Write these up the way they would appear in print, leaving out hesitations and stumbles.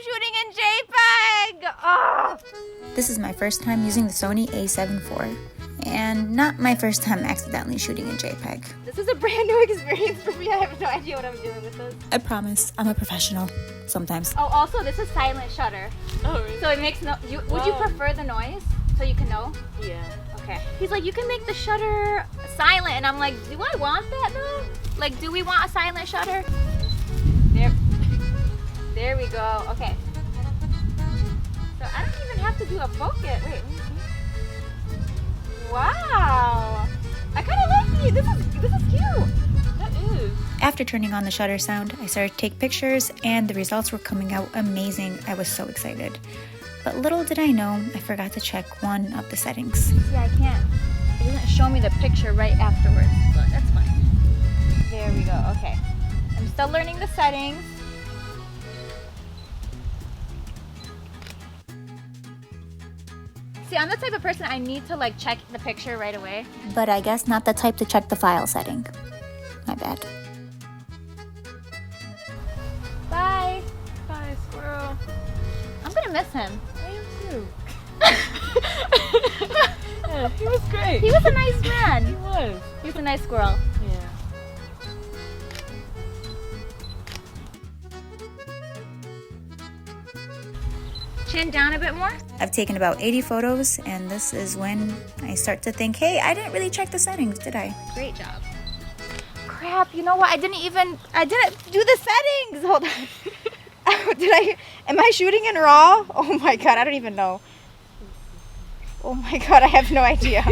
shooting in JPEG! Oh. This is my first time using the Sony A74, and not my first time accidentally shooting in JPEG. This is a brand new experience for me. I have no idea what I'm doing with this. I promise, I'm a professional. Sometimes. Oh, also, this is silent shutter. Oh, really? So it makes no... Would you prefer the noise so you can know? Yeah. Okay. He's like, you can make the shutter silent, and I'm like, do I want that though? Like, do we want a silent shutter? There we go. Okay. So I don't even have to do a focus. Wait, let me see. Wow. I kind of like it. This is cute. That is. After turning on the shutter sound, I started to take pictures, and the results were coming out amazing. I was so excited. But little did I know, I forgot to check one of the settings. See, I can't. It doesn't show me the picture right afterwards, but that's fine. There we go. Okay. I'm still learning the settings. See, I'm the type of person I need to like check the picture right away. But I guess not the type to check the file setting. My bad. Bye. Bye, squirrel. I'm gonna miss him. I am too. Yeah, he was great. He was a nice man. He was. He was a nice squirrel. Yeah. Chin down a bit more. I've taken about 80 photos, and this is when I start to think, hey, I didn't really check the settings, did I? Great job. Crap, you know what? I didn't do the settings. Hold on. Am I shooting in RAW? Oh my god, I don't even know. Oh my god, I have no idea.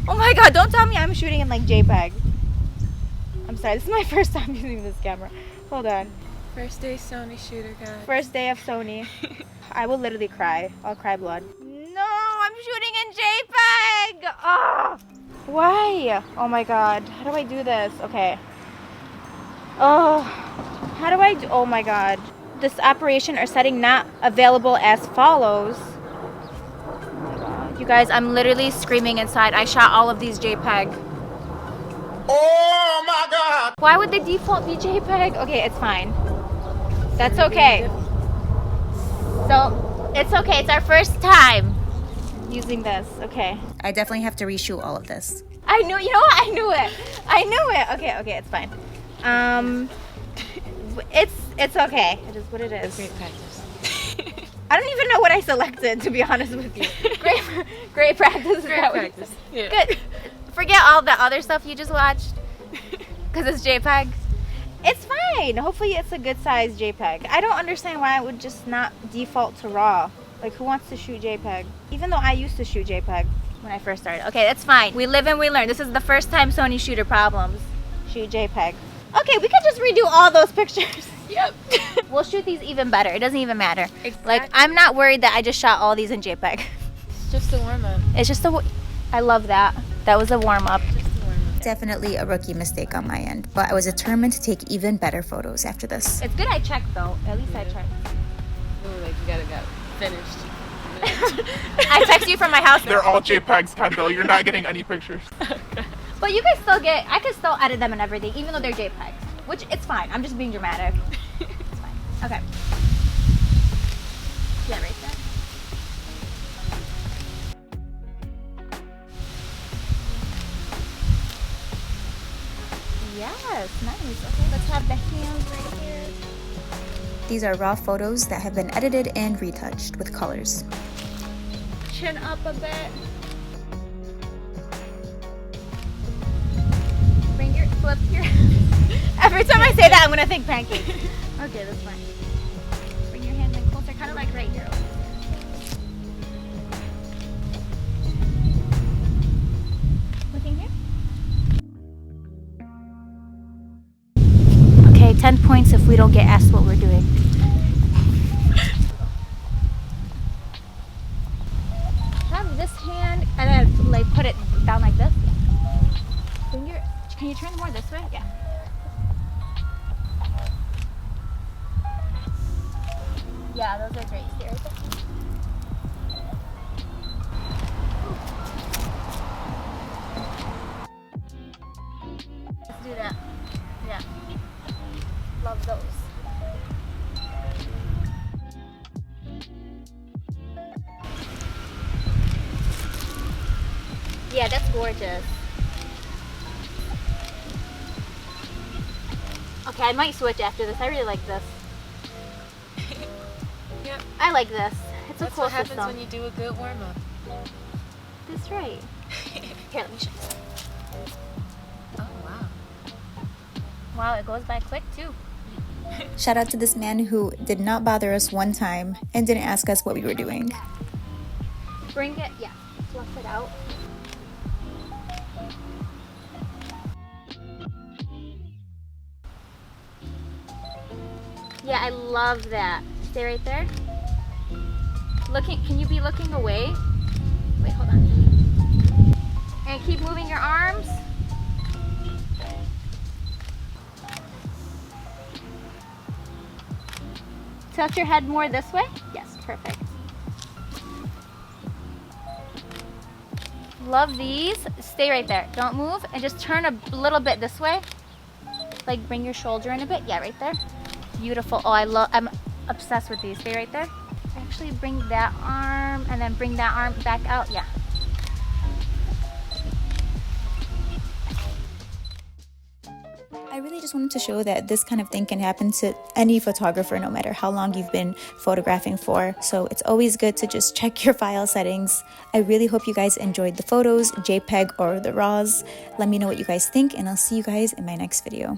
Oh my god, don't tell me I'm shooting in like JPEG. I'm sorry, this is my first time using this camera. Hold on. First day Sony shooter, guys. First day of Sony. I will literally cry. I'll cry blood. No, I'm shooting in JPEG! Oh, why? Oh my god. How do I do this? Okay. Oh, how do I do? Oh my god. This operation or setting not available as follows. Oh my god. You guys, I'm literally screaming inside. I shot all of these JPEG. Oh my god! Why would the default be JPEG? Okay, it's fine. That's okay. So, it's okay. It's our first time using this. Okay. I definitely have to reshoot all of this. I knew, you know what? I knew it. I knew it. Okay, it's fine. It's okay. It is what it is. Great practice. I don't even know what I selected, to be honest with you. Great practice. Great practice. Yeah. Good. Forget all the other stuff you just watched, because it's JPEG. It's fine. Hopefully it's a good size JPEG. I don't understand why I would just not default to RAW. Like, who wants to shoot JPEG? Even though I used to shoot JPEG when I first started. Okay, that's fine. We live and we learn. This is the first time Sony shooter problems. Shoot JPEG. Okay, we could just redo all those pictures. Yep. We'll shoot these even better. It doesn't even matter. Exactly. Like, I'm not worried that I just shot all these in JPEG. It's just a warm-up. It's just I love that. That was a warm-up. Definitely a rookie mistake on my end, but I was determined to take even better photos after this. It's good I checked, though. At least I checked. Ooh, like you got finished. I text you from my house. They're all JPEGs, Kendall. You're not getting any pictures. But you can still I can still edit them and everything, even though they're JPEG. Which, it's fine. I'm just being dramatic. It's fine. Okay. Yeah, right there. Yes, nice. Okay, let's have the hands right here. These are raw photos that have been edited and retouched with colors. Chin up a bit. Bring your flip your. Every time I say that, I'm gonna think pancake. Okay, that's fine. Bring your hand in closer, kind of like right here. Looking here. Okay, 10 points if we don't get asked what we're doing. Have this hand and then like put it down like this. Can you turn more this way? Yeah. Yeah, those are great. See right there? Let's do that. Yeah. Love those. Yeah, that's gorgeous. Okay, I might switch after this. I really like this. Yep. I like this. It's That's a cool what happens system. when you do a good warm-up. That's right. Here, let me show you. Oh, wow. Wow, it goes by quick too. Shout out to this man who did not bother us one time and didn't ask us what we were doing. Bring it, yeah, fluff it out. Yeah, I love that. Stay right there. Looking, can you be looking away? Wait, hold on. And keep moving your arms. Tilt your head more this way. Yes, perfect. Love these. Stay right there. Don't move and just turn a little bit this way. Like bring your shoulder in a bit. Yeah, right there. Beautiful. Oh, I'm obsessed with these. Stay right there. Actually bring that arm and then bring that arm back out. Yeah. I really just wanted to show that this kind of thing can happen to any photographer, no matter how long you've been photographing for. So it's always good to just check your file settings. I really hope you guys enjoyed the photos, JPEG or the RAWs. Let me know what you guys think, and I'll see you guys in my next video.